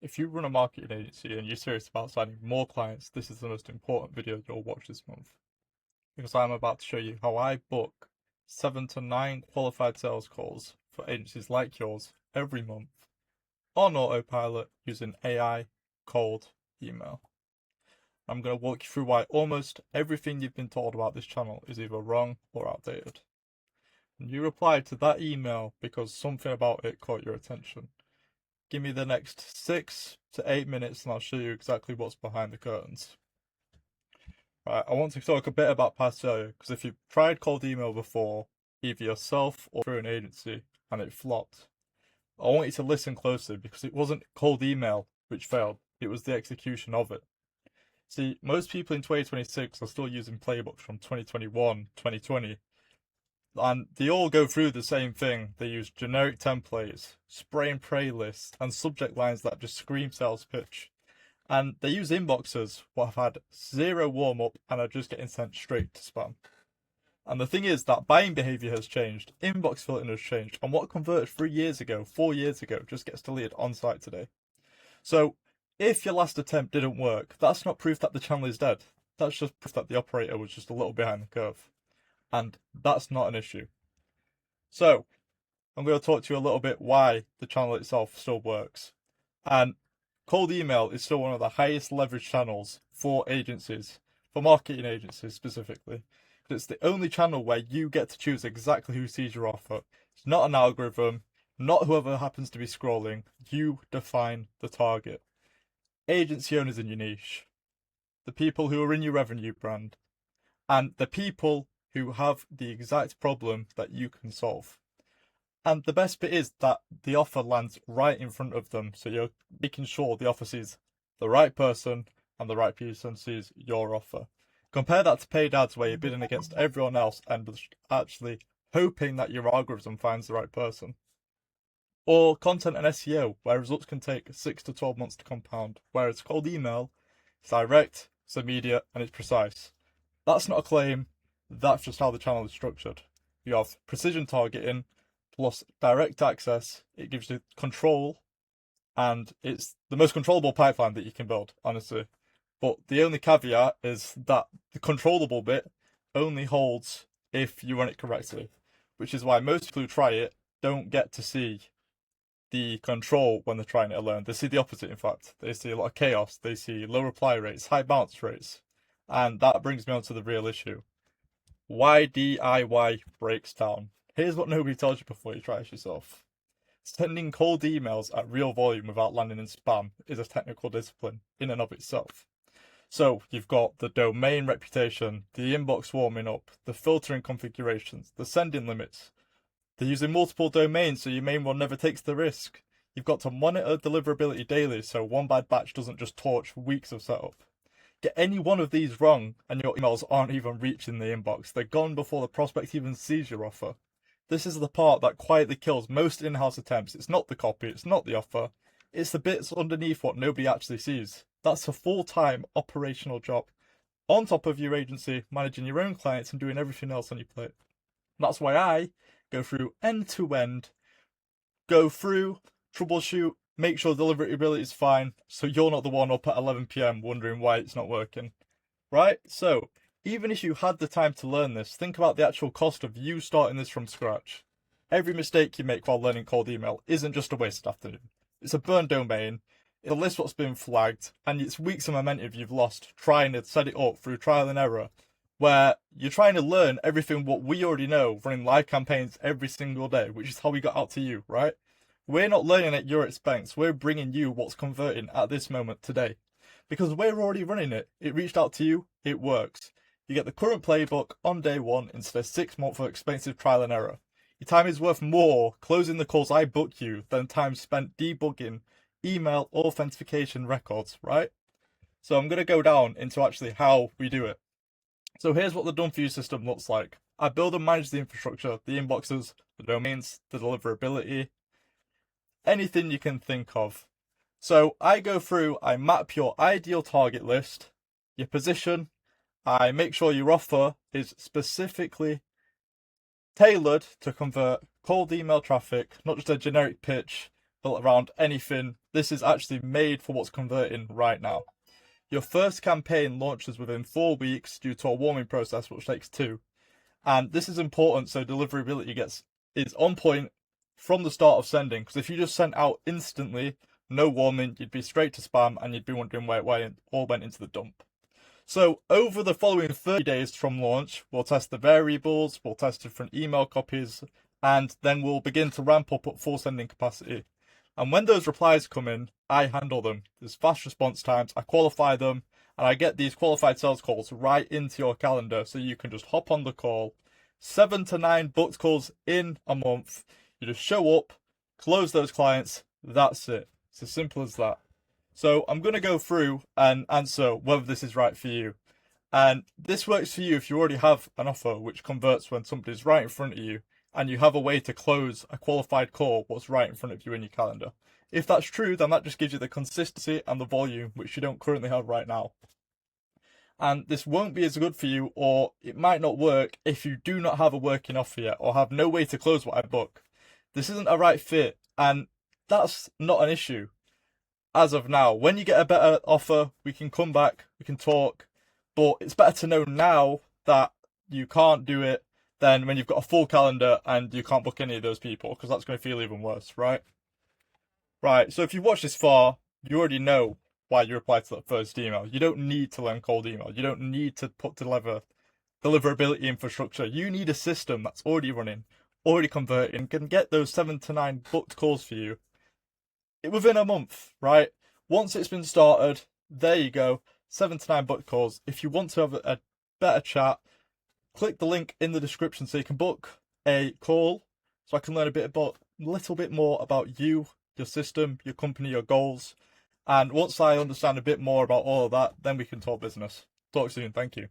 If you run a marketing agency and you're serious about signing more clients, this is the most important video you'll watch this month. Because I'm about to show you how I book 7 to 9 qualified sales calls for agencies like yours every month on autopilot using AI cold email. I'm going to walk you through why almost everything you've been told about this channel is either wrong or outdated. And you replied to that email because something about it caught your attention. Give me the next 6 to 8 minutes and I'll show you exactly what's behind the curtains. Right, I want to talk a bit about past failure, because if you've tried cold email before, either yourself or through an agency, and it flopped, I want you to listen closely, because it wasn't cold email which failed, it was the execution of it. See, most people in 2026 are still using playbooks from 2021, 2020, and they all go through the same thing. They use generic templates, spray and pray lists, and subject lines that just scream sales pitch. And they use inboxes what have had zero warm up and are just getting sent straight to spam. And the thing is that buying behavior has changed, inbox filtering has changed, and what converted 3 years ago, 4 years ago, just gets deleted on site today. So if your last attempt didn't work, that's not proof that the channel is dead. That's just proof that the operator was just a little behind the curve. And that's not an issue. So I'm going to talk to you a little bit why the channel itself still works. And cold email is still one of the highest leverage channels for agencies, for marketing agencies specifically. It's the only channel where you get to choose exactly who sees your offer. It's not an algorithm, not whoever happens to be scrolling. You define the target. Agency owners in your niche, the people who are in your revenue brand, and the people who have the exact problem that you can solve. And the best bit is that the offer lands right in front of them, so you're making sure the offer sees the right person and the right person sees your offer. Compare that to paid ads where you're bidding against everyone else and actually hoping that your algorithm finds the right person. Or content and SEO, where results can take 6 to 12 months to compound, whereas cold email, it's direct, it's immediate, and it's precise. That's not a claim, that's just how the channel is structured. You have precision targeting, plus direct access. It gives you control, and it's the most controllable pipeline that you can build, honestly. But the only caveat is that the controllable bit only holds if you run it correctly, which is why most people who try it don't get to see the control when they're trying it alone. They see the opposite, in fact. They see a lot of chaos, they see low reply rates, high bounce rates, and that brings me on to the real issue. Why DIY breaks down. Here's what nobody tells you before you try it yourself. Sending cold emails at real volume without landing in spam is a technical discipline in and of itself. So you've got the domain reputation, the inbox warming up, the filtering configurations, the sending limits. They're using multiple domains so your main one never takes the risk. You've got to monitor deliverability daily so one bad batch doesn't just torch weeks of setup. Get any one of these wrong and your emails aren't even reaching the inbox. They're gone before the prospect even sees your offer. This is the part that quietly kills most in-house attempts. It's not the copy, it's not the offer. It's the bits underneath what nobody actually sees. That's a full-time operational job. On top of your agency, managing your own clients and doing everything else on your plate. And that's why I go through end to end, go through, troubleshoot, make sure deliverability is fine, so you're not the one up at 11 PM wondering why it's not working. Right? So, even if you had the time to learn this, think about the actual cost of you starting this from scratch. Every mistake you make while learning cold email isn't just a wasted afternoon. It's a burned domain, it'll list what's been flagged, and it's weeks of momentum you've lost trying to set it up through trial and error, where you're trying to learn everything what we already know running live campaigns every single day, which is how we got out to you, right? We're not learning at your expense, we're bringing you what's converting at this moment today. Because we're already running it, it reached out to you, it works. You get the current playbook on day one instead of 6 months of expensive trial and error. Your time is worth more closing the calls I book you than time spent debugging email authentication records, right? So I'm going to go down into actually how we do it. So here's what the done for you system looks like. I build and manage the infrastructure, the inboxes, the domains, the deliverability, anything you can think of. So I go through, I map your ideal target list, your position, I make sure your offer is specifically tailored to convert cold email traffic, not just a generic pitch built around anything. This is actually made for what's converting right now. Your first campaign launches within 4 weeks due to a warming process, which takes 2. And this is important so deliverability is on point from the start of sending. Because if you just sent out instantly, no warming, you'd be straight to spam and you'd be wondering why it all went into the dump. So over the following 30 days from launch, we'll test the variables, we'll test different email copies, and then we'll begin to ramp up at full sending capacity. And when those replies come in, I handle them. There's fast response times, I qualify them, and I get these qualified sales calls right into your calendar so you can just hop on the call. 7 to 9 booked calls in a month. You just show up, close those clients, that's it. It's as simple as that. So I'm going to go through and answer whether this is right for you. And this works for you if you already have an offer which converts when somebody's right in front of you and you have a way to close a qualified call what's right in front of you in your calendar. If that's true, then that just gives you the consistency and the volume which you don't currently have right now. And this won't be as good for you, or it might not work if you do not have a working offer yet or have no way to close what I book. This isn't a right fit, and that's not an issue as of now. When you get a better offer, we can come back, we can talk, but it's better to know now that you can't do it than when you've got a full calendar and you can't book any of those people, because that's going to feel even worse, right? Right, so if you've watched this far, you already know why you replied to that first email. You don't need to learn cold email. You don't need to put deliverability infrastructure. You need a system that's already running, already converting, can get those 7 to 9 booked calls for you within a month, right? Once it's been started, there you go, 7 to 9 booked calls. If you want to have a better chat, click the link in the description so you can book a call so I can learn a little bit more about you, your system, your company, your goals. And once I understand a bit more about all of that, then we can talk business. Talk soon. Thank you.